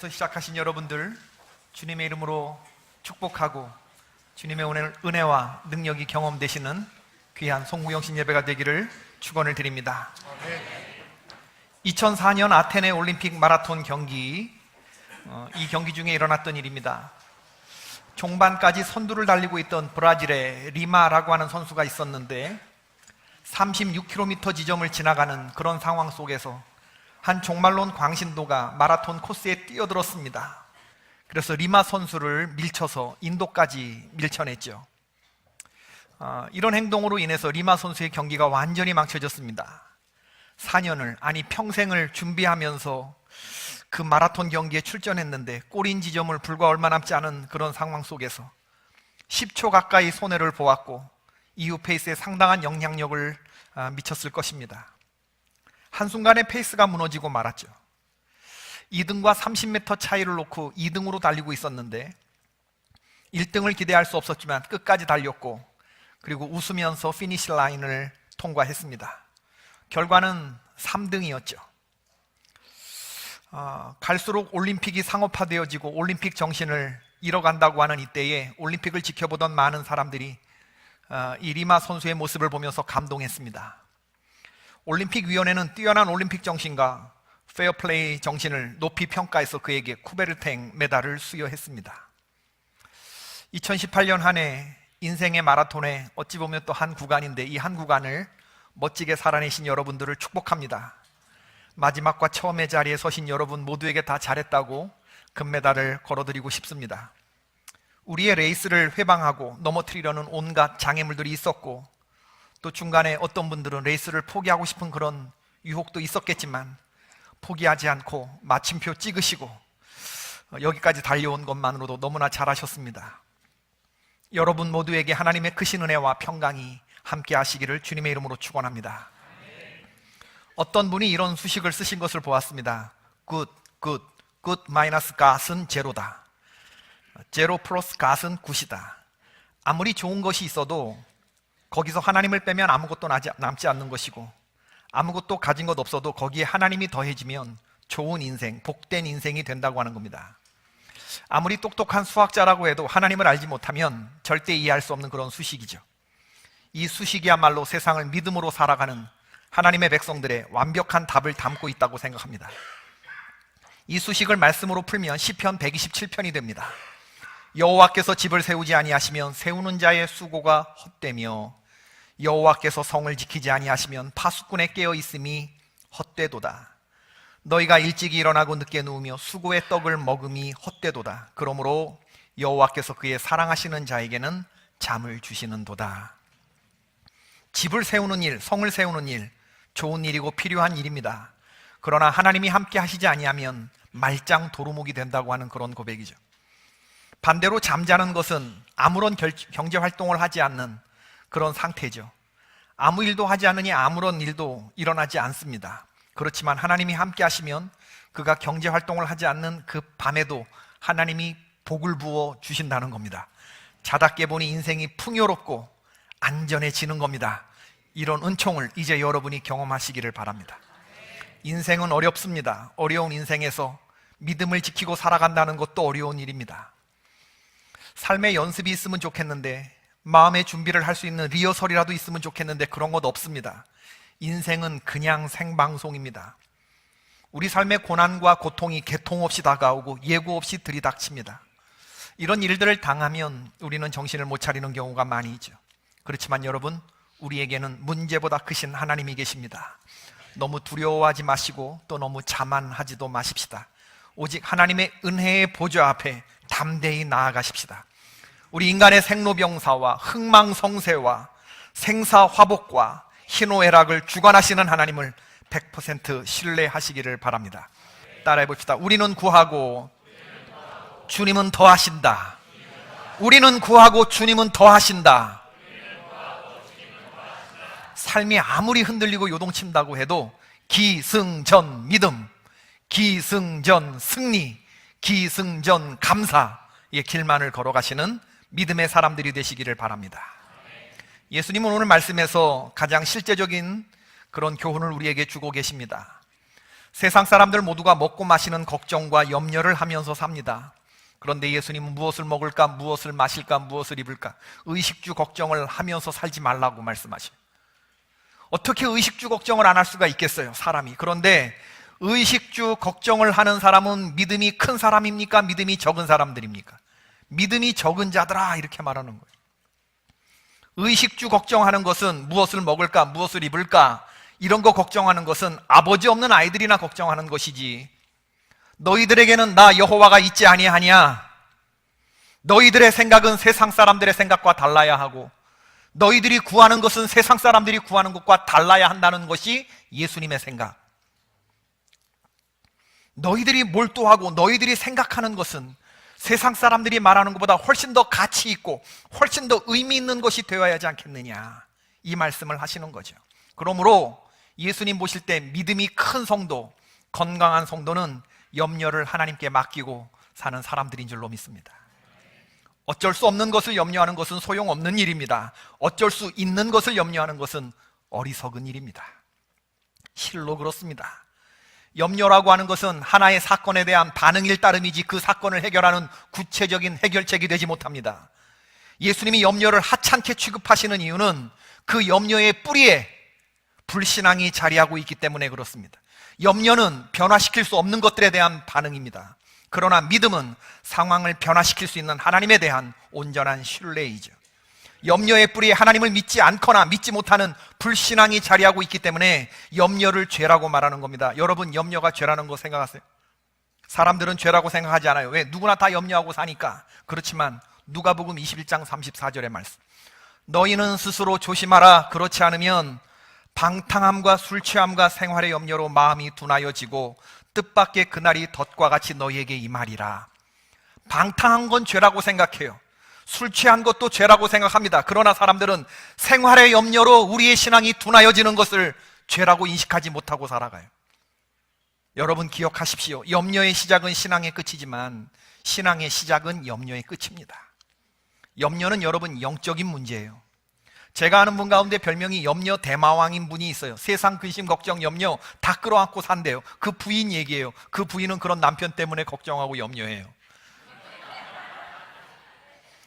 주님께서 시작하신 여러분들 주님의 이름으로 축복하고 주님의 은혜와 능력이 경험되시는 귀한 송구영신 예배가 되기를 축원을 드립니다. 2004년 아테네 올림픽 마라톤 경기, 이 경기 중에 일어났던 일입니다. 종반까지 선두를 달리고 있던 브라질의 리마라고 하는 선수가 있었는데 36km 지점을 지나가는 그런 상황 속에서 한 종말론 광신도가 마라톤 코스에 뛰어들었습니다. 그래서 리마 선수를 밀쳐서 인도까지 밀쳐냈죠. 이런 행동으로 인해서 리마 선수의 경기가 완전히 망쳐졌습니다. 4년을, 아니 평생을 준비하면서 그 마라톤 경기에 출전했는데 골인 지점을 불과 얼마 남지 않은 그런 상황 속에서 10초 가까이 손해를 보았고 이후 페이스에 상당한 영향력을 미쳤을 것입니다. 한순간에 페이스가 무너지고 말았죠. 2등과 30m 차이를 놓고 2등으로 달리고 있었는데 1등을 기대할 수 없었지만 끝까지 달렸고 그리고 웃으면서 피니시 라인을 통과했습니다. 결과는 3등이었죠. 갈수록 올림픽이 상업화되어지고 올림픽 정신을 잃어간다고 하는 이때에 올림픽을 지켜보던 많은 사람들이 이 리마 선수의 모습을 보면서 감동했습니다. 올림픽위원회는 뛰어난 올림픽 정신과 페어플레이 정신을 높이 평가해서 그에게 쿠베르탱 메달을 수여했습니다. 2018년 한 해 인생의 마라톤에 어찌 보면 또 한 구간인데 이 한 구간을 멋지게 살아내신 여러분들을 축복합니다. 마지막과 처음의 자리에 서신 여러분 모두에게 다 잘했다고 금메달을 걸어드리고 싶습니다. 우리의 레이스를 회방하고 넘어뜨리려는 온갖 장애물들이 있었고 또 중간에 어떤 분들은 레이스를 포기하고 싶은 그런 유혹도 있었겠지만 포기하지 않고 마침표 찍으시고 여기까지 달려온 것만으로도 너무나 잘하셨습니다. 여러분 모두에게 하나님의 크신 은혜와 평강이 함께 하시기를 주님의 이름으로 축원합니다. 어떤 분이 이런 수식을 쓰신 것을 보았습니다. good 마이너스 갓은 제로다. 제로 플러스 갓은 굿이다. 아무리 좋은 것이 있어도 거기서 하나님을 빼면 아무것도 남지 않는 것이고 아무것도 가진 것 없어도 거기에 하나님이 더해지면 좋은 인생, 복된 인생이 된다고 하는 겁니다. 아무리 똑똑한 수학자라고 해도 하나님을 알지 못하면 절대 이해할 수 없는 그런 수식이죠. 이 수식이야말로 세상을 믿음으로 살아가는 하나님의 백성들의 완벽한 답을 담고 있다고 생각합니다. 이 수식을 말씀으로 풀면 시편 127편이 됩니다. 여호와께서 집을 세우지 아니하시면 세우는 자의 수고가 헛되며 여호와께서 성을 지키지 아니하시면 파수꾼에 깨어 있음이 헛되도다. 너희가 일찍 일어나고 늦게 누우며 수고의 떡을 먹음이 헛되도다. 그러므로 여호와께서 그의 사랑하시는 자에게는 잠을 주시는도다. 집을 세우는 일, 성을 세우는 일, 좋은 일이고 필요한 일입니다. 그러나 하나님이 함께 하시지 아니하면 말짱 도루묵이 된다고 하는 그런 고백이죠. 반대로 잠자는 것은 아무런 경제 활동을 하지 않는 그런 상태죠. 아무 일도 하지 않으니 아무런 일도 일어나지 않습니다. 그렇지만 하나님이 함께 하시면 그가 경제 활동을 하지 않는 그 밤에도 하나님이 복을 부어 주신다는 겁니다. 자다 깨보니 인생이 풍요롭고 안전해지는 겁니다. 이런 은총을 이제 여러분이 경험하시기를 바랍니다. 인생은 어렵습니다. 어려운 인생에서 믿음을 지키고 살아간다는 것도 어려운 일입니다. 삶의 연습이 있으면 좋겠는데 마음의 준비를 할 수 있는 리허설이라도 있으면 좋겠는데 그런 것 없습니다. 인생은 그냥 생방송입니다. 우리 삶의 고난과 고통이 개통 없이 다가오고 예고 없이 들이닥칩니다. 이런 일들을 당하면 우리는 정신을 못 차리는 경우가 많이 있죠. 그렇지만 여러분, 우리에게는 문제보다 크신 하나님이 계십니다. 너무 두려워하지 마시고 또 너무 자만하지도 마십시다. 오직 하나님의 은혜의 보좌 앞에 담대히 나아가십시다. 우리 인간의 생로병사와 흥망성쇠와 생사화복과 희노애락을 주관하시는 하나님을 100% 신뢰하시기를 바랍니다. 따라해 봅시다. 우리는 구하고 주님은 더하신다. 우리는 구하고 주님은 더하신다. 삶이 아무리 흔들리고 요동친다고 해도 기승전 믿음, 기승전 승리, 기승전 감사의 길만을 걸어가시는 믿음의 사람들이 되시기를 바랍니다. 예수님은 오늘 말씀에서 가장 실제적인 그런 교훈을 우리에게 주고 계십니다. 세상 사람들 모두가 먹고 마시는 걱정과 염려를 하면서 삽니다. 그런데 예수님은 무엇을 먹을까, 무엇을 마실까, 무엇을 입을까 의식주 걱정을 하면서 살지 말라고 말씀하셔요. 어떻게 의식주 걱정을 안 할 수가 있겠어요, 사람이. 그런데 의식주 걱정을 하는 사람은 믿음이 큰 사람입니까? 믿음이 적은 사람들입니까? 믿음이 적은 자들아, 이렇게 말하는 거예요. 의식주 걱정하는 것은 무엇을 먹을까, 무엇을 입을까 이런 거 걱정하는 것은 아버지 없는 아이들이나 걱정하는 것이지, 너희들에게는 나 여호와가 있지 아니하냐, 너희들의 생각은 세상 사람들의 생각과 달라야 하고 너희들이 구하는 것은 세상 사람들이 구하는 것과 달라야 한다는 것이 예수님의 생각. 너희들이 몰두하고 너희들이 생각하는 것은 세상 사람들이 말하는 것보다 훨씬 더 가치 있고 훨씬 더 의미 있는 것이 되어야 하지 않겠느냐, 이 말씀을 하시는 거죠. 그러므로 예수님 보실 때 믿음이 큰 성도, 건강한 성도는 염려를 하나님께 맡기고 사는 사람들인 줄로 믿습니다. 어쩔 수 없는 것을 염려하는 것은 소용없는 일입니다. 어쩔 수 있는 것을 염려하는 것은 어리석은 일입니다. 실로 그렇습니다. 염려라고 하는 것은 하나의 사건에 대한 반응일 따름이지 그 사건을 해결하는 구체적인 해결책이 되지 못합니다. 예수님이 염려를 하찮게 취급하시는 이유는 그 염려의 뿌리에 불신앙이 자리하고 있기 때문에 그렇습니다. 염려는 변화시킬 수 없는 것들에 대한 반응입니다. 그러나 믿음은 상황을 변화시킬 수 있는 하나님에 대한 온전한 신뢰이죠. 염려의 뿌리에 하나님을 믿지 않거나 믿지 못하는 불신앙이 자리하고 있기 때문에 염려를 죄라고 말하는 겁니다. 여러분, 염려가 죄라는 거 생각하세요? 사람들은 죄라고 생각하지 않아요. 왜? 누구나 다 염려하고 사니까. 그렇지만 누가복음 21장 34절의 말씀, 너희는 스스로 조심하라. 그렇지 않으면 방탕함과 술취함과 생활의 염려로 마음이 둔하여지고 뜻밖의 그날이 덫과 같이 너희에게 임하리라. 방탕한 건 죄라고 생각해요. 술 취한 것도 죄라고 생각합니다. 그러나 사람들은 생활의 염려로 우리의 신앙이 둔하여지는 것을 죄라고 인식하지 못하고 살아가요. 여러분 기억하십시오. 염려의 시작은 신앙의 끝이지만 신앙의 시작은 염려의 끝입니다. 염려는 여러분 영적인 문제예요. 제가 아는 분 가운데 별명이 염려 대마왕인 분이 있어요. 세상 근심 걱정 염려 다 끌어안고 산대요. 그 부인 얘기예요. 그 부인은 그런 남편 때문에 걱정하고 염려해요.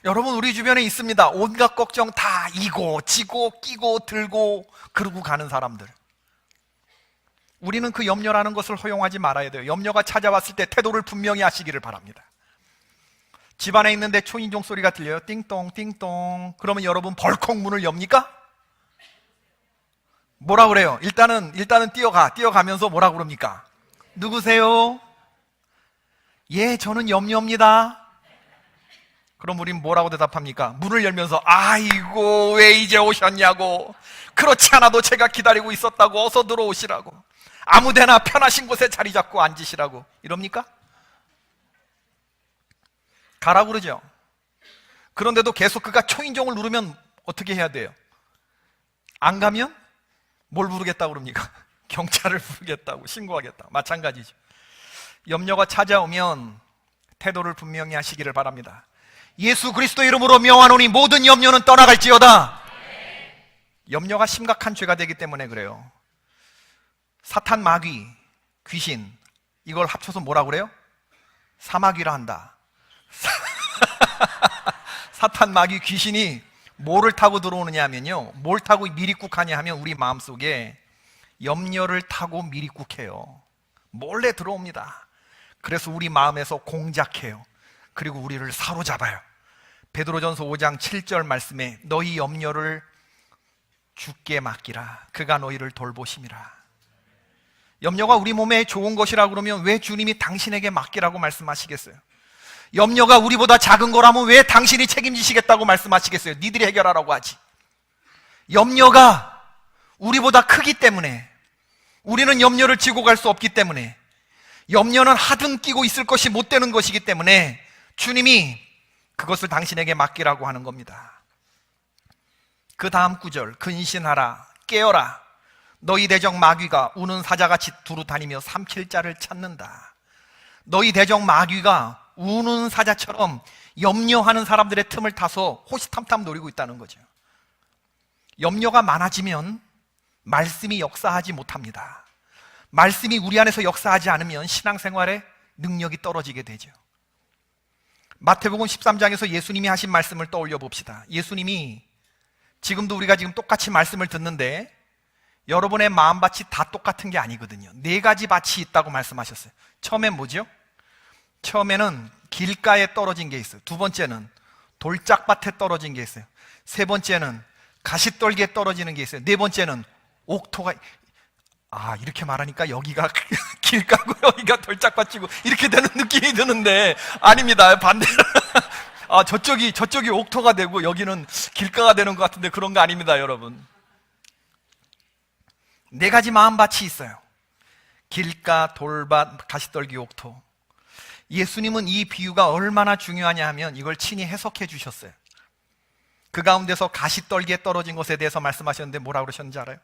여러분, 우리 주변에 있습니다. 온갖 걱정 다 이고 지고 끼고 들고 그러고 가는 사람들. 우리는 그 염려라는 것을 허용하지 말아야 돼요. 염려가 찾아왔을 때 태도를 분명히 하시기를 바랍니다. 집안에 있는데 초인종 소리가 들려요. 띵동 띵동. 그러면 여러분 벌컥 문을 엽니까? 뭐라 그래요? 일단은 뛰어가면서 뭐라 그럽니까? 누구세요? 예, 저는 염려입니다. 그럼 우린 뭐라고 대답합니까? 문을 열면서 아이고 왜 이제 오셨냐고, 그렇지 않아도 제가 기다리고 있었다고, 어서 들어오시라고, 아무데나 편하신 곳에 자리 잡고 앉으시라고 이럽니까? 가라고 그러죠. 그런데도 계속 그가 초인종을 누르면 어떻게 해야 돼요? 안 가면 뭘 부르겠다고 그럽니까? 경찰을 부르겠다고, 신고하겠다. 마찬가지죠. 염려가 찾아오면 태도를 분명히 하시기를 바랍니다. 예수 그리스도 이름으로 명하노니 모든 염려는 떠나갈지어다. 염려가 심각한 죄가 되기 때문에 그래요. 사탄, 마귀, 귀신, 이걸 합쳐서 뭐라 그래요? 사마귀라 한다. 사탄, 마귀, 귀신이 뭐를 타고 들어오느냐 하면요, 뭘 타고 미리국하냐 하면 우리 마음속에 염려를 타고 미리국해요. 몰래 들어옵니다. 그래서 우리 마음에서 공작해요. 그리고 우리를 사로잡아요. 베드로전서 5장 7절 말씀에 너희 염려를 주께 맡기라. 그가 너희를 돌보심이라. 염려가 우리 몸에 좋은 것이라 그러면 왜 주님이 당신에게 맡기라고 말씀하시겠어요? 염려가 우리보다 작은 거라면 왜 당신이 책임지시겠다고 말씀하시겠어요? 니들이 해결하라고 하지. 염려가 우리보다 크기 때문에, 우리는 염려를 지고 갈 수 없기 때문에, 염려는 하등 끼고 있을 것이 못 되는 것이기 때문에 주님이 그것을 당신에게 맡기라고 하는 겁니다. 그 다음 구절, 근신하라, 깨어라. 너희 대적 마귀가 우는 사자같이 두루 다니며 삼킬 자를 찾는다. 너희 대적 마귀가 우는 사자처럼 염려하는 사람들의 틈을 타서 호시탐탐 노리고 있다는 거죠. 염려가 많아지면 말씀이 역사하지 못합니다. 말씀이 우리 안에서 역사하지 않으면 신앙생활에 능력이 떨어지게 되죠. 마태복음 13장에서 예수님이 하신 말씀을 떠올려 봅시다. 예수님이 지금도 우리가 지금 똑같이 말씀을 듣는데 여러분의 마음밭이 다 똑같은 게 아니거든요. 4가지 밭이 있다고 말씀하셨어요. 처음엔 뭐죠? 처음에는 길가에 떨어진 게 있어요. 두 번째는 돌짝밭에 떨어진 게 있어요. 세 번째는 가시떨기에 떨어지는 게 있어요. 네 번째는 옥토가, 이렇게 말하니까 여기가 길가고 여기가 돌짝밭이고 이렇게 되는 느낌이 드는데 아닙니다. 반대로 저쪽이 옥토가 되고 여기는 길가가 되는 것 같은데 그런 거 아닙니다, 여러분. 4가지 마음밭이 있어요. 길가, 돌밭, 가시떨기, 옥토. 예수님은 이 비유가 얼마나 중요하냐 하면 이걸 친히 해석해 주셨어요. 그 가운데서 가시떨기에 떨어진 것에 대해서 말씀하셨는데 뭐라고 그러셨는지 알아요?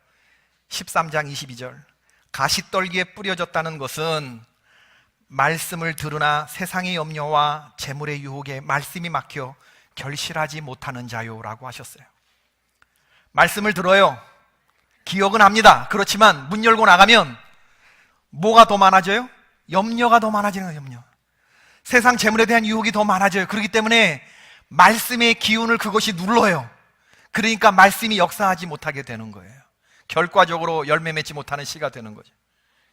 13장 22절. 가시떨기에 뿌려졌다는 것은 말씀을 들으나 세상의 염려와 재물의 유혹에 말씀이 막혀 결실하지 못하는 자요라고 하셨어요. 말씀을 들어요. 기억은 합니다. 그렇지만 문 열고 나가면 뭐가 더 많아져요? 염려가 더 많아지는 거예요. 염려. 세상 재물에 대한 유혹이 더 많아져요. 그렇기 때문에 말씀의 기운을 그것이 눌러요. 그러니까 말씀이 역사하지 못하게 되는 거예요. 결과적으로 열매 맺지 못하는 씨가 되는 거죠.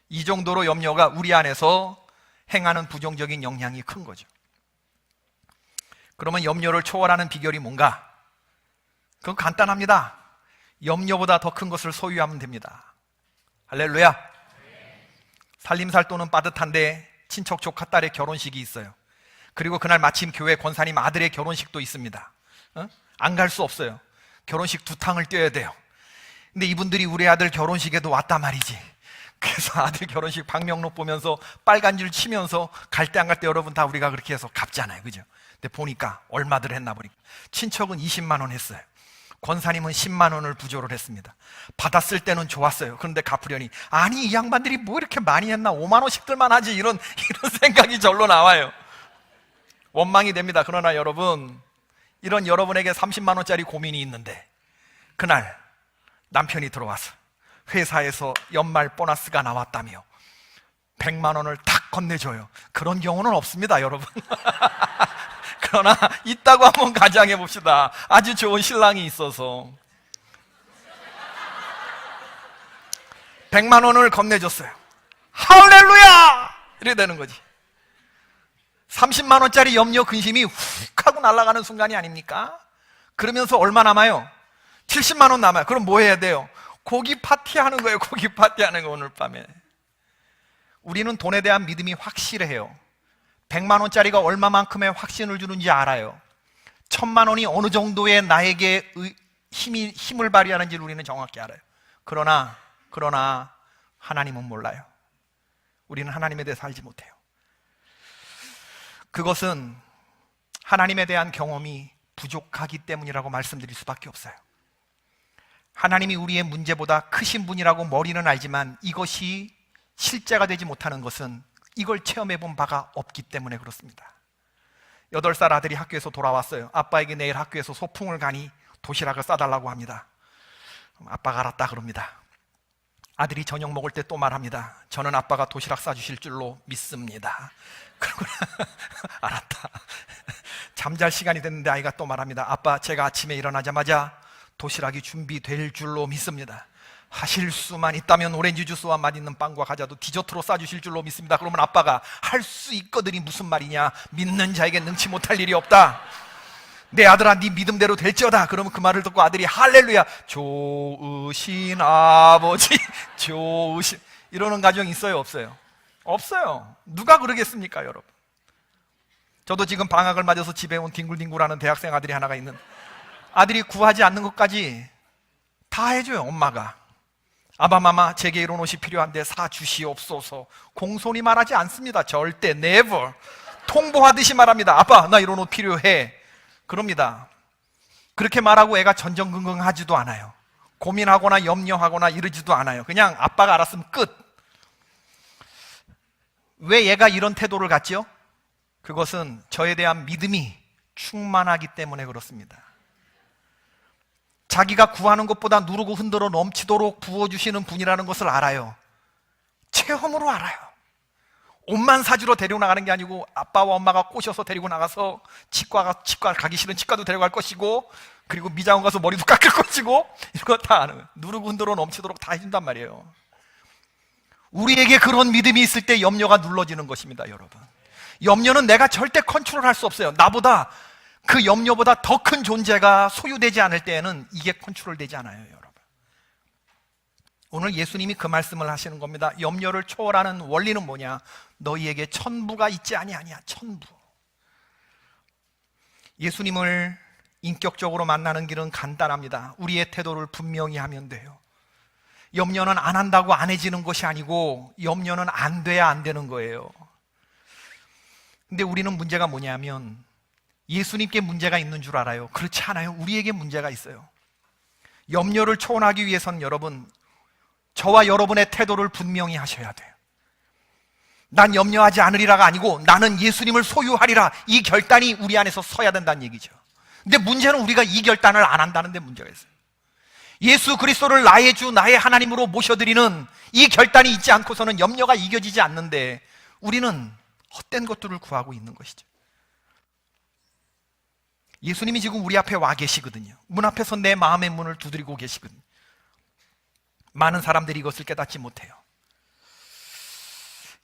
이 정도로 염려가 우리 안에서 행하는 부정적인 영향이 큰 거죠. 그러면 염려를 초월하는 비결이 뭔가? 그건 간단합니다. 염려보다 더 큰 것을 소유하면 됩니다. 할렐루야. 살림살 돈은 빠듯한데 친척 조카 딸의 결혼식이 있어요. 그리고 그날 마침 교회 권사님 아들의 결혼식도 있습니다. 안 갈 수 없어요. 결혼식 2탕을 뛰어야 돼요. 근데 이분들이 우리 아들 결혼식에도 왔단 말이지. 그래서 아들 결혼식 방명록 보면서 빨간 줄 치면서 갈 때 안 갈 때 여러분 다 우리가 그렇게 해서 갚잖아요, 그죠? 근데 보니까 얼마들 했나 보니까 친척은 20만 원 했어요. 권사님은 10만 원을 부조를 했습니다. 받았을 때는 좋았어요. 그런데 갚으려니 아니 이 양반들이 뭐 이렇게 많이 했나, 5만 원씩들만 하지, 이런 생각이 절로 나와요. 원망이 됩니다. 그러나 여러분, 이런 여러분에게 30만 원짜리 고민이 있는데 그날 남편이 들어와서 회사에서 연말 보너스가 나왔다며 100만 원을 탁 건네줘요. 그런 경우는 없습니다, 여러분. 그러나 있다고 한번 가정해 봅시다. 아주 좋은 신랑이 있어서 100만 원을 건네줬어요. 할렐루야! 이래 되는 거지. 30만 원짜리 염려 근심이 훅 하고 날아가는 순간이 아닙니까? 그러면서 얼마 남아요? 70만 원 남아요. 그럼 뭐 해야 돼요? 고기 파티하는 거예요. 고기 파티하는 거. 오늘 밤에 우리는 돈에 대한 믿음이 확실해요. 100만 원짜리가 얼마만큼의 확신을 주는지 알아요. 1000만 원이 어느 정도의 나에게 힘을 발휘하는지를 우리는 정확히 알아요. 그러나 하나님은 몰라요. 우리는 하나님에 대해서 알지 못해요. 그것은 하나님에 대한 경험이 부족하기 때문이라고 말씀드릴 수밖에 없어요. 하나님이 우리의 문제보다 크신 분이라고 머리는 알지만 이것이 실제가 되지 못하는 것은 이걸 체험해 본 바가 없기 때문에 그렇습니다. 8살 아들이 학교에서 돌아왔어요. 아빠에게 내일 학교에서 소풍을 가니 도시락을 싸달라고 합니다. 아빠가 알았다 그럽니다. 아들이 저녁 먹을 때 또 말합니다. 저는 아빠가 도시락 싸주실 줄로 믿습니다. 그러구나. 알았다. 잠잘 시간이 됐는데 아이가 또 말합니다. 아빠, 제가 아침에 일어나자마자 도시락이 준비될 줄로 믿습니다. 하실 수만 있다면 오렌지 주스와 맛있는 빵과 과자도 디저트로 싸주실 줄로 믿습니다. 그러면 아빠가 할 수 있거든이 무슨 말이냐, 믿는 자에게 능치 못할 일이 없다. 내 아들아, 네 믿음대로 될지어다. 그러면 그 말을 듣고 아들이 할렐루야, 좋으신 아버지, 좋으신, 이러는 가정 있어요, 없어요? 없어요. 누가 그러겠습니까, 여러분? 저도 지금 방학을 맞아서 집에 온 뒹굴뒹굴하는 대학생 아들이 하나가 있는, 아들이 구하지 않는 것까지 다 해줘요. 엄마가 아바마마, 제게 이런 옷이 필요한데 사주시옵소서. 공손히 말하지 않습니다. 절대 never. 통보하듯이 말합니다. 아빠, 나 이런 옷 필요해. 그럽니다. 그렇게 말하고 애가 전전긍긍하지도 않아요. 고민하거나 염려하거나 이러지도 않아요. 그냥 아빠가 알았으면 끝. 왜 얘가 이런 태도를 갖지요? 그것은 저에 대한 믿음이 충만하기 때문에 그렇습니다. 자기가 구하는 것보다 누르고 흔들어 넘치도록 부어주시는 분이라는 것을 알아요. 체험으로 알아요. 옷만 사주러 데리고 나가는 게 아니고 아빠와 엄마가 꼬셔서 데리고 나가서 치과 가기 싫은 치과도 데려갈 것이고, 그리고 미장원 가서 머리도 깎을 것이고, 이런 거 다 아는 거예요. 누르고 흔들어 넘치도록 다 해준단 말이에요. 우리에게 그런 믿음이 있을 때 염려가 눌러지는 것입니다, 여러분. 염려는 내가 절대 컨트롤할 수 없어요. 나보다, 그 염려보다 더 큰 존재가 소유되지 않을 때에는 이게 컨트롤되지 않아요, 여러분. 오늘 예수님이 그 말씀을 하시는 겁니다. 염려를 초월하는 원리는 뭐냐? 너희에게 천부가 있지 아니하냐, 천부. 예수님을 인격적으로 만나는 길은 간단합니다. 우리의 태도를 분명히 하면 돼요. 염려는 안 한다고 안 해지는 것이 아니고, 염려는 안 돼야 안 되는 거예요. 근데 우리는 문제가 뭐냐면, 예수님께 문제가 있는 줄 알아요. 그렇지 않아요. 우리에게 문제가 있어요. 염려를 초월하기 위해서는 여러분, 저와 여러분의 태도를 분명히 하셔야 돼요. 난 염려하지 않으리라가 아니고 나는 예수님을 소유하리라, 이 결단이 우리 안에서 서야 된다는 얘기죠. 근데 문제는 우리가 이 결단을 안 한다는 데 문제가 있어요. 예수 그리스도를 나의 주, 나의 하나님으로 모셔드리는 이 결단이 있지 않고서는 염려가 이겨지지 않는데, 우리는 헛된 것들을 구하고 있는 것이죠. 예수님이 지금 우리 앞에 와 계시거든요. 문 앞에서 내 마음의 문을 두드리고 계시거든요. 많은 사람들이 이것을 깨닫지 못해요.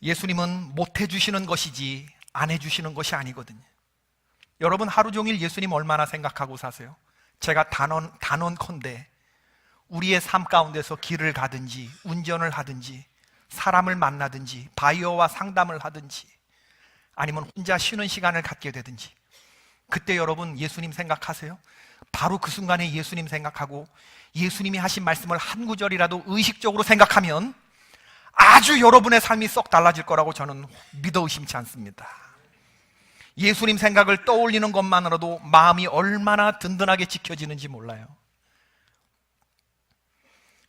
예수님은 못 해주시는 것이지 안 해주시는 것이 아니거든요. 여러분, 하루 종일 예수님 얼마나 생각하고 사세요? 제가 단언컨대 우리의 삶 가운데서 길을 가든지 운전을 하든지 사람을 만나든지 바이어와 상담을 하든지 아니면 혼자 쉬는 시간을 갖게 되든지, 그때 여러분 예수님 생각하세요? 바로 그 순간에 예수님 생각하고 예수님이 하신 말씀을 한 구절이라도 의식적으로 생각하면 아주 여러분의 삶이 썩 달라질 거라고 저는 믿어 의심치 않습니다. 예수님 생각을 떠올리는 것만으로도 마음이 얼마나 든든하게 지켜지는지 몰라요.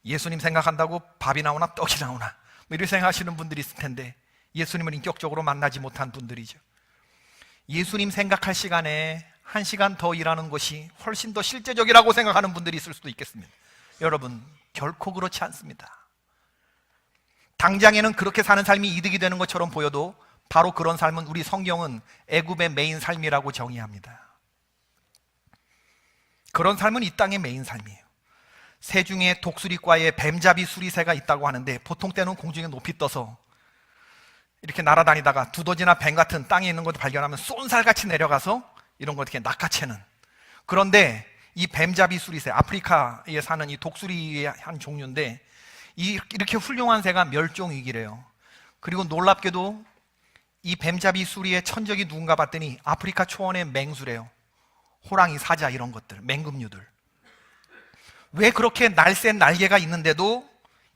예수님 생각한다고 밥이 나오나 떡이 나오나 뭐 이렇게 생각하시는 분들이 있을 텐데, 예수님을 인격적으로 만나지 못한 분들이죠. 예수님 생각할 시간에 1시간 더 일하는 것이 훨씬 더 실제적이라고 생각하는 분들이 있을 수도 있겠습니다. 여러분, 결코 그렇지 않습니다. 당장에는 그렇게 사는 삶이 이득이 되는 것처럼 보여도 바로 그런 삶은 우리 성경은 애굽의 메인 삶이라고 정의합니다. 그런 삶은 이 땅의 메인 삶이에요. 새 중에 독수리과에 뱀잡이 수리새가 있다고 하는데, 보통 때는 공중에 높이 떠서 이렇게 날아다니다가 두더지나 뱀 같은 땅에 있는 것을 발견하면 쏜살같이 내려가서 이런 거 어떻게 낚아채는. 그런데 이 뱀잡이 수리새, 아프리카에 사는 이 독수리의 한 종류인데, 이렇게 훌륭한 새가 멸종위기래요. 그리고 놀랍게도 이 뱀잡이 수리의 천적이 누군가 봤더니 아프리카 초원의 맹수래요. 호랑이, 사자 이런 것들, 맹금류들. 왜 그렇게 날쌘 날개가 있는데도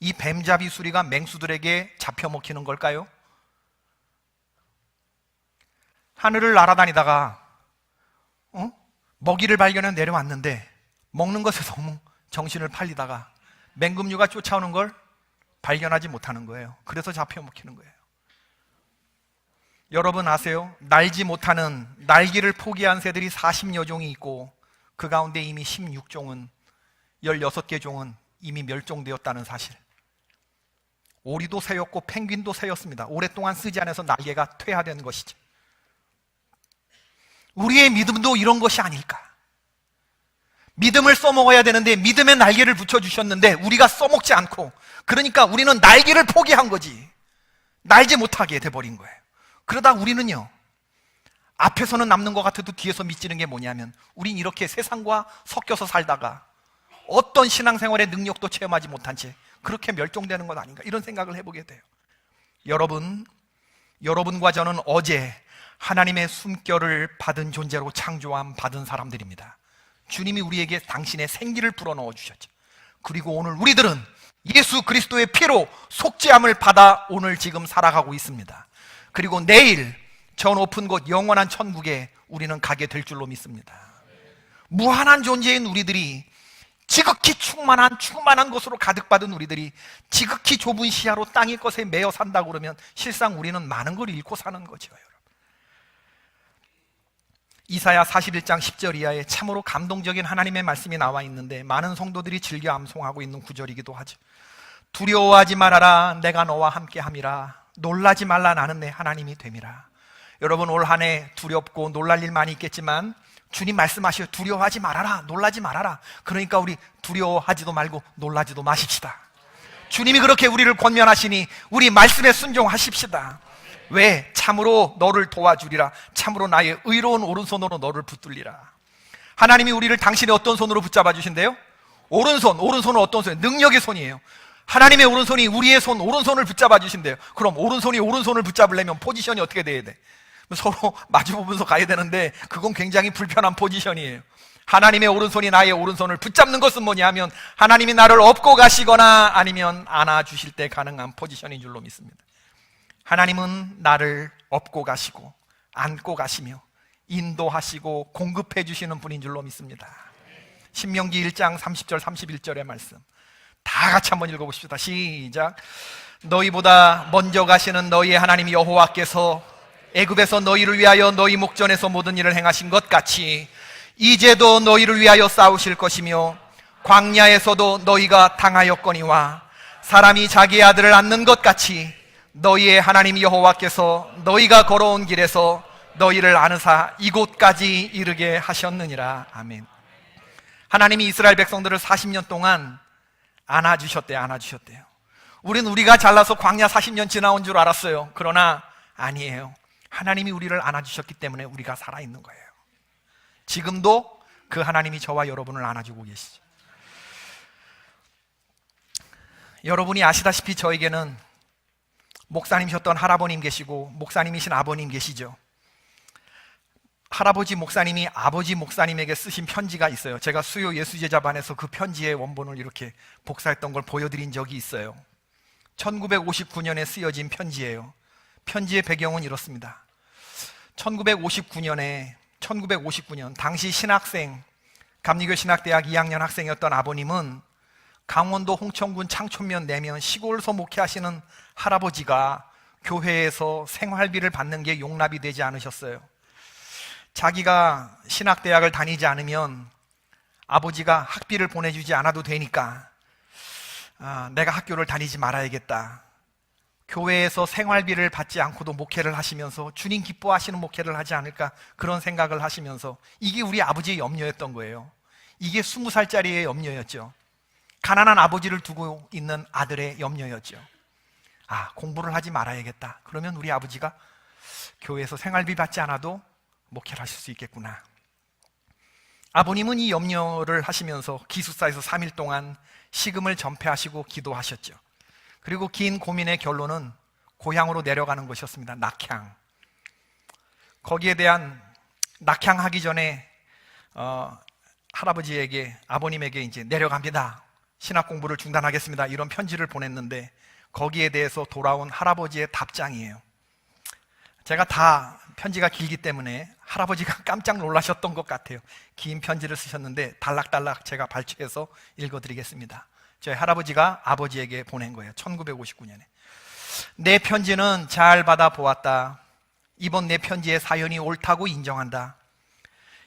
이 뱀잡이 수리가 맹수들에게 잡혀 먹히는 걸까요? 하늘을 날아다니다가 먹이를 발견해 내려왔는데 먹는 것에 너무 정신을 팔리다가 맹금류가 쫓아오는 걸 발견하지 못하는 거예요. 그래서 잡혀 먹히는 거예요. 여러분 아세요? 날지 못하는, 날기를 포기한 새들이 40여 종이 있고, 그 가운데 이미 16종은, 16개 종은 이미 멸종되었다는 사실. 오리도 새였고 펭귄도 새였습니다. 오랫동안 쓰지 않아서 날개가 퇴화된 것이죠. 우리의 믿음도 이런 것이 아닐까? 믿음을 써먹어야 되는데 믿음의 날개를 붙여주셨는데 우리가 써먹지 않고, 그러니까 우리는 날개를 포기한 거지 날지 못하게 돼버린 거예요. 그러다 우리는요, 앞에서는 남는 것 같아도 뒤에서 미치는 게 뭐냐면, 우린 이렇게 세상과 섞여서 살다가 어떤 신앙생활의 능력도 체험하지 못한 채 그렇게 멸종되는 것 아닌가, 이런 생각을 해보게 돼요. 여러분과 저는 어제 하나님의 숨결을 받은 존재로 창조함 받은 사람들입니다. 주님이 우리에게 당신의 생기를 불어넣어 주셨죠. 그리고 오늘 우리들은 예수 그리스도의 피로 속죄함을 받아 오늘 지금 살아가고 있습니다. 그리고 내일 저 높은 곳 영원한 천국에 우리는 가게 될 줄로 믿습니다. 무한한 존재인 우리들이, 지극히 충만한 것으로 가득 받은 우리들이 지극히 좁은 시야로 땅의 것에 매여 산다고 그러면 실상 우리는 많은 걸 잃고 사는 거죠, 여러분. 이사야 41장 10절 이하에 참으로 감동적인 하나님의 말씀이 나와 있는데, 많은 성도들이 즐겨 암송하고 있는 구절이기도 하죠. 두려워하지 말아라, 내가 너와 함께함이라. 놀라지 말라, 나는 내 하나님이 됨이라. 여러분, 올 한 해 두렵고 놀랄 일 많이 있겠지만 주님 말씀하셔요. 두려워하지 말아라, 놀라지 말아라. 그러니까 우리 두려워하지도 말고 놀라지도 마십시다. 주님이 그렇게 우리를 권면하시니 우리 말씀에 순종하십시다. 왜? 참으로 너를 도와주리라. 참으로 나의 의로운 오른손으로 너를 붙들리라. 하나님이 우리를 당신의 어떤 손으로 붙잡아 주신대요? 오른손. 오른손은 어떤 손이에요? 능력의 손이에요. 하나님의 오른손이 우리의 손, 오른손을 붙잡아 주신대요. 그럼 오른손이 오른손을 붙잡으려면 포지션이 어떻게 돼야 돼? 서로 마주보면서 가야 되는데 그건 굉장히 불편한 포지션이에요. 하나님의 오른손이 나의 오른손을 붙잡는 것은 뭐냐 하면 하나님이 나를 업고 가시거나 아니면 안아주실 때 가능한 포지션인 줄로 믿습니다. 하나님은 나를 업고 가시고 안고 가시며 인도하시고 공급해 주시는 분인 줄로 믿습니다. 신명기 1장 30절 31절의 말씀 다 같이 한번 읽어보십시다. 시작. 너희보다 먼저 가시는 너희의 하나님 여호와께서 애굽에서 너희를 위하여 너희 목전에서 모든 일을 행하신 것 같이 이제도 너희를 위하여 싸우실 것이며 광야에서도 너희가 당하였거니와 사람이 자기의 아들을 안는 것 같이 너희의 하나님 여호와께서 너희가 걸어온 길에서 너희를 안으사 이곳까지 이르게 하셨느니라. 아멘. 하나님이 이스라엘 백성들을 40년 동안 안아주셨대요. 우리가 잘나서 광야 40년 지나온 줄 알았어요. 그러나 아니에요. 하나님이 우리를 안아주셨기 때문에 우리가 살아있는 거예요. 지금도 그 하나님이 저와 여러분을 안아주고 계시죠. 여러분이 아시다시피 저에게는 목사님이셨던 할아버님 계시고 목사님이신 아버님 계시죠. 할아버지 목사님이 아버지 목사님에게 쓰신 편지가 있어요. 제가 수요 예수제자반에서 그 편지의 원본을 이렇게 복사했던 걸 보여드린 적이 있어요. 1959년에 쓰여진 편지예요. 편지의 배경은 이렇습니다. 1959년 당시 신학생, 감리교 신학대학 2학년 학생이었던 아버님은 강원도 홍천군 창촌면 내면 시골서 목회하시는 할아버지가 교회에서 생활비를 받는 게 용납이 되지 않으셨어요. 자기가 신학대학을 다니지 않으면 아버지가 학비를 보내주지 않아도 되니까 내가 학교를 다니지 말아야겠다. 교회에서 생활비를 받지 않고도 목회를 하시면서 주님 기뻐하시는 목회를 하지 않을까, 그런 생각을 하시면서, 이게 우리 아버지의 염려였던 거예요. 이게 20살짜리의 염려였죠. 가난한 아버지를 두고 있는 아들의 염려였죠. 공부를 하지 말아야겠다. 그러면 우리 아버지가 교회에서 생활비 받지 않아도 목회를 하실 수 있겠구나. 아버님은 이 염려를 하시면서 기숙사에서 3일 동안 식음을 전폐하시고 기도하셨죠. 그리고 긴 고민의 결론은 고향으로 내려가는 것이었습니다. 낙향. 거기에 대한 낙향하기 전에 할아버지에게, 아버님에게 이제 내려갑니다, 신학 공부를 중단하겠습니다, 이런 편지를 보냈는데 거기에 대해서 돌아온 할아버지의 답장이에요. 제가 다 편지가 길기 때문에 할아버지가 깜짝 놀라셨던 것 같아요. 긴 편지를 쓰셨는데 단락단락 제가 발췌해서 읽어드리겠습니다. 저희 할아버지가 아버지에게 보낸 거예요. 1959년에. 내 편지는 잘 받아보았다. 이번 내 편지의 사연이 옳다고 인정한다.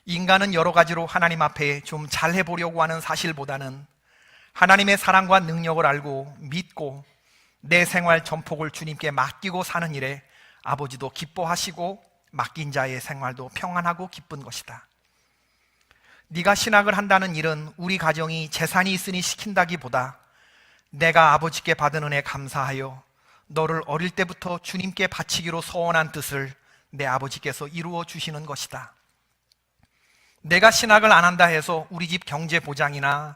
인간은 여러 가지로 하나님 앞에 좀 잘해보려고 하는 사실보다는 하나님의 사랑과 능력을 알고 믿고 내 생활 전폭을 주님께 맡기고 사는 일에 아버지도 기뻐하시고 맡긴 자의 생활도 평안하고 기쁜 것이다. 네가 신학을 한다는 일은 우리 가정이 재산이 있으니 시킨다기보다 내가 아버지께 받은 은혜 감사하여 너를 어릴 때부터 주님께 바치기로 서원한 뜻을 내 아버지께서 이루어 주시는 것이다. 내가 신학을 안 한다 해서 우리 집 경제 보장이나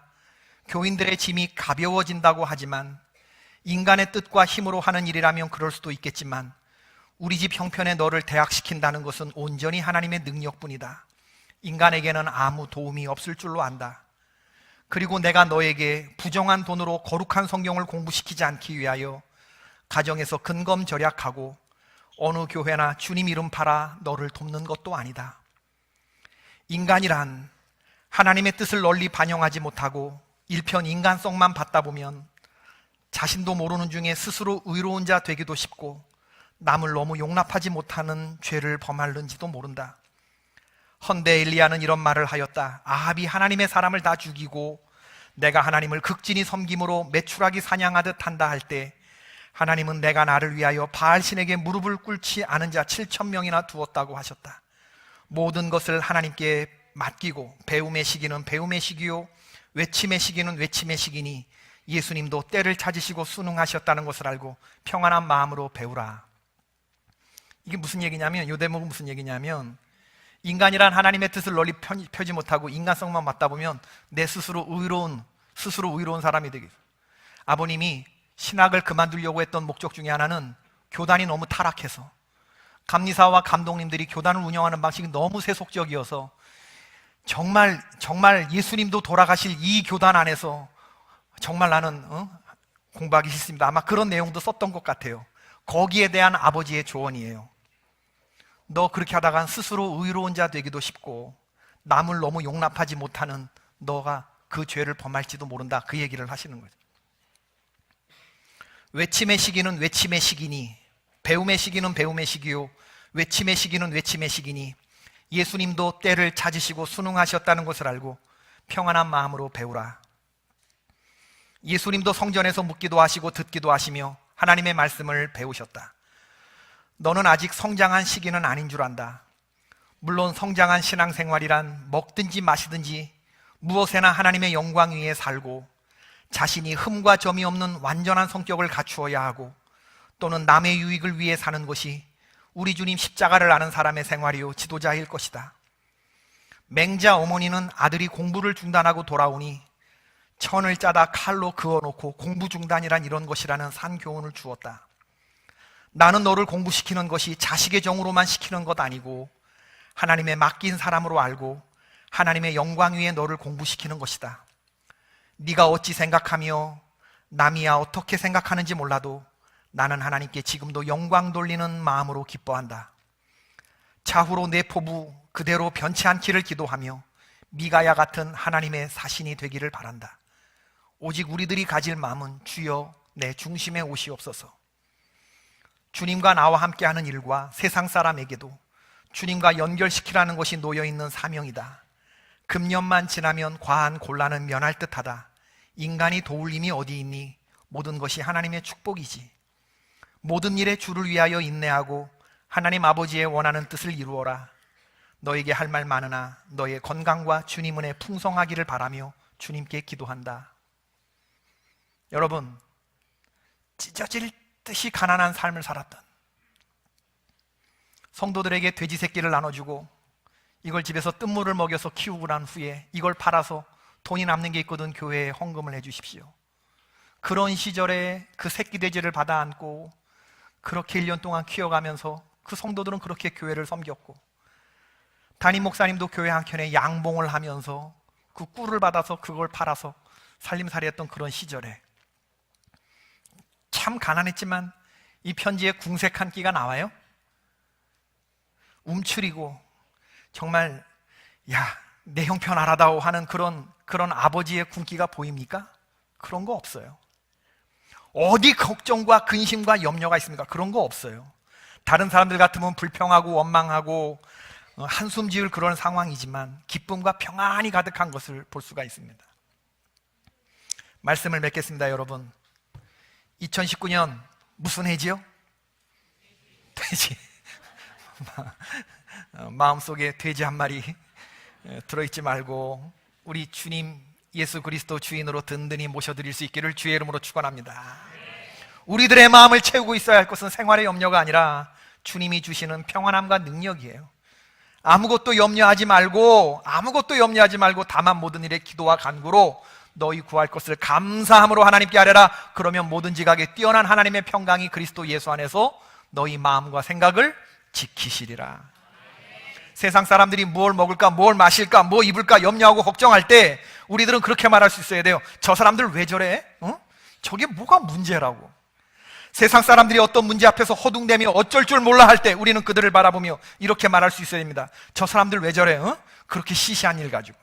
교인들의 짐이 가벼워진다고 하지만 인간의 뜻과 힘으로 하는 일이라면 그럴 수도 있겠지만 우리 집 형편에 너를 대학시킨다는 것은 온전히 하나님의 능력뿐이다. 인간에게는 아무 도움이 없을 줄로 안다. 그리고 내가 너에게 부정한 돈으로 거룩한 성경을 공부시키지 않기 위하여 가정에서 근검절약하고 어느 교회나 주님 이름 팔아 너를 돕는 것도 아니다. 인간이란 하나님의 뜻을 널리 반영하지 못하고 일편 인간성만 받다 보면 자신도 모르는 중에 스스로 의로운 자 되기도 쉽고 남을 너무 용납하지 못하는 죄를 범하는지도 모른다. 헌데 엘리야는 이런 말을 하였다. 아합이 하나님의 사람을 다 죽이고 내가 하나님을 극진히 섬김으로 메추라기 사냥하듯 한다 할 때 하나님은 내가 나를 위하여 바알신에게 무릎을 꿇지 않은 자 7,000명이나 두었다고 하셨다. 모든 것을 하나님께 맡기고 배움의 시기는 배움의 시기요 외침의 시기는 외침의 시기니 예수님도 때를 찾으시고 순응하셨다는 것을 알고 평안한 마음으로 배우라. 이게 무슨 얘기냐면, 이 대목은 무슨 얘기냐면, 인간이란 하나님의 뜻을 널리 펴지 못하고 인간성만 맞다 보면 내 스스로 의로운 사람이 되겠어요. 아버님이 신학을 그만두려고 했던 목적 중에 하나는 교단이 너무 타락해서, 감리사와 감독님들이 교단을 운영하는 방식이 너무 세속적이어서 정말 예수님도 돌아가실 이 교단 안에서 정말 나는 공부하기 싫습니다. 아마 그런 내용도 썼던 것 같아요. 거기에 대한 아버지의 조언이에요. 너 그렇게 하다간 스스로 의로운 자 되기도 쉽고 남을 너무 용납하지 못하는 너가 그 죄를 범할지도 모른다. 그 얘기를 하시는 거죠. 외침의 시기는 외침의 시기니 배움의 시기는 배움의 시기요 외침의 시기는 외침의 시기니 예수님도 때를 찾으시고 순응하셨다는 것을 알고 평안한 마음으로 배우라. 예수님도 성전에서 묻기도 하시고 듣기도 하시며 하나님의 말씀을 배우셨다. 너는 아직 성장한 시기는 아닌 줄 안다. 물론 성장한 신앙생활이란 먹든지 마시든지 무엇에나 하나님의 영광 위에 살고 자신이 흠과 점이 없는 완전한 성격을 갖추어야 하고 또는 남의 유익을 위해 사는 것이 우리 주님 십자가를 아는 사람의 생활이요 지도자일 것이다. 맹자 어머니는 아들이 공부를 중단하고 돌아오니 천을 짜다 칼로 그어놓고 공부 중단이란 이런 것이라는 산교훈을 주었다. 나는 너를 공부시키는 것이 자식의 정으로만 시키는 것 아니고 하나님의 맡긴 사람으로 알고 하나님의 영광 위에 너를 공부시키는 것이다. 네가 어찌 생각하며 남이야 어떻게 생각하는지 몰라도 나는 하나님께 지금도 영광 돌리는 마음으로 기뻐한다. 차후로 내 포부 그대로 변치 않기를 기도하며 미가야 같은 하나님의 사신이 되기를 바란다. 오직 우리들이 가질 마음은 주여 내 중심에 오시옵소서. 주님과 나와 함께하는 일과 세상 사람에게도 주님과 연결시키라는 것이 놓여있는 사명이다. 금년만 지나면 과한 곤란은 면할 듯하다. 인간이 도울 힘이 어디 있니? 모든 것이 하나님의 축복이지. 모든 일에 주를 위하여 인내하고 하나님 아버지의 원하는 뜻을 이루어라. 너에게 할 말 많으나 너의 건강과 주님 은혜 풍성하기를 바라며 주님께 기도한다. 여러분, 찢어질 듯이 가난한 삶을 살았던 성도들에게 돼지 새끼를 나눠주고 이걸 집에서 뜬물을 먹여서 키우고 난 후에 이걸 팔아서 돈이 남는 게 있거든 교회에 헌금을 해주십시오. 그런 시절에 그 새끼 돼지를 받아 안고 그렇게 1년 동안 키워가면서 그 성도들은 그렇게 교회를 섬겼고 담임 목사님도 교회 한켠에 양봉을 하면서 그 꿀을 받아서 그걸 팔아서 살림살이 했던 그런 시절에 참 가난했지만 이 편지에 궁색한 끼가 나와요? 움츠리고 정말 내 형편 알아다오 하는 그런 아버지의 군기가 보입니까? 그런 거 없어요. 어디 걱정과 근심과 염려가 있습니까? 그런 거 없어요. 다른 사람들 같으면 불평하고 원망하고 한숨 지을 그런 상황이지만 기쁨과 평안이 가득한 것을 볼 수가 있습니다. 말씀을 맺겠습니다. 여러분, 2019년 무슨 해지요? 돼지. 마음속에 돼지 한 마리 들어있지 말고 우리 주님 예수 그리스도 주인으로 든든히 모셔드릴 수 있기를 주의 이름으로 축원합니다. 우리들의 마음을 채우고 있어야 할 것은 생활의 염려가 아니라 주님이 주시는 평안함과 능력이에요. 아무것도 염려하지 말고 다만 모든 일에 기도와 간구로 너희 구할 것을 감사함으로 하나님께 아뢰라. 그러면 뭐든지 가게 뛰어난 하나님의 평강이 그리스도 예수 안에서 너희 마음과 생각을 지키시리라. 세상 사람들이 뭘 먹을까, 뭘 마실까, 뭐 입을까 염려하고 걱정할 때 우리들은 그렇게 말할 수 있어야 돼요. 저 사람들 왜 저래? 저게 뭐가 문제라고. 세상 사람들이 어떤 문제 앞에서 허둥대며 어쩔 줄 몰라 할 때 우리는 그들을 바라보며 이렇게 말할 수 있어야 됩니다. 저 사람들 왜 저래? 그렇게 시시한 일 가지고.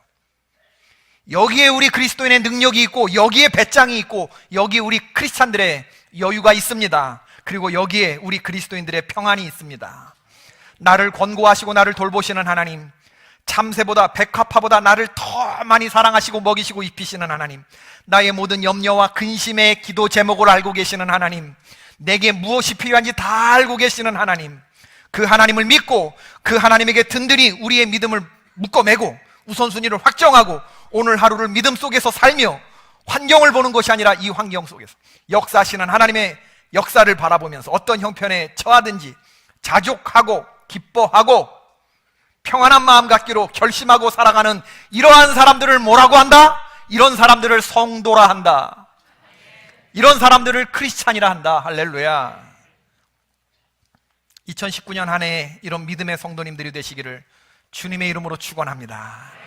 여기에 우리 그리스도인의 능력이 있고 여기에 배짱이 있고 여기에 우리 크리스찬들의 여유가 있습니다. 그리고 여기에 우리 그리스도인들의 평안이 있습니다. 나를 권고하시고 나를 돌보시는 하나님, 참새보다 백합화보다 나를 더 많이 사랑하시고 먹이시고 입히시는 하나님, 나의 모든 염려와 근심의 기도 제목을 알고 계시는 하나님, 내게 무엇이 필요한지 다 알고 계시는 하나님, 그 하나님을 믿고 그 하나님에게 든든히 우리의 믿음을 묶어매고 우선순위를 확정하고 오늘 하루를 믿음 속에서 살며 환경을 보는 것이 아니라 이 환경 속에서 역사하시는 하나님의 역사를 바라보면서 어떤 형편에 처하든지 자족하고 기뻐하고 평안한 마음 갖기로 결심하고 살아가는 이러한 사람들을 뭐라고 한다? 이런 사람들을 성도라 한다. 이런 사람들을 크리스찬이라 한다. 할렐루야. 2019년 한 해에 이런 믿음의 성도님들이 되시기를 주님의 이름으로 축원합니다.